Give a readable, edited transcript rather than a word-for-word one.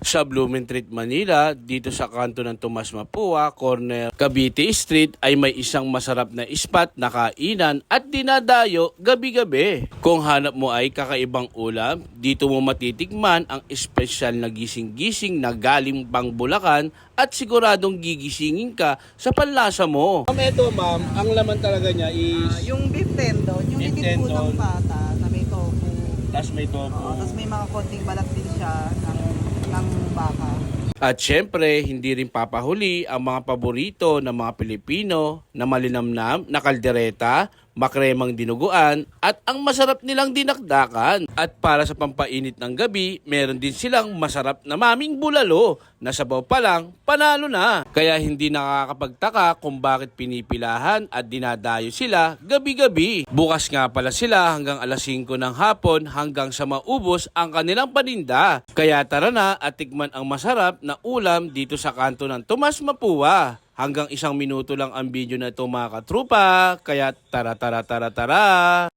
Sa Blumentritt, Manila, dito sa kanto ng Tomas Mapua, corner Cavite Street ay may isang masarap na spot na kainan at dinadayo gabi-gabi. Kung hanap mo ay kakaibang ulam, dito mo matitikman ang espesyal na gising-gising na galing pang Bulacan at siguradong gigisingin ka sa panlasa mo. Ito ma'am, ang laman talaga niya is Yung beef tendon, yung Beef likid po tendon. ng pata na may tofu. tas may tofu. Oo, tapos may mga konting balat din siya ng baka. At syempre, hindi rin papahuli ang mga paborito ng mga Pilipino na malinamnam na kaldereta, makremang dinuguan at ang masarap nilang dinakdakan. At para sa pampainit ng gabi, meron din silang masarap na maming bulalo na sabaw pa lang, panalo na. Kaya hindi nakakapagtaka kung bakit pinipilahan at dinadayo sila gabi-gabi. Bukas nga pala sila hanggang alas 5 ng hapon hanggang sa maubos ang kanilang paninda. Kaya tara na at tikman ang masarap na ulam dito sa kanto ng Tomas Mapua. Hanggang 1 minuto lang ang video na ito mga katrupa, kaya tara.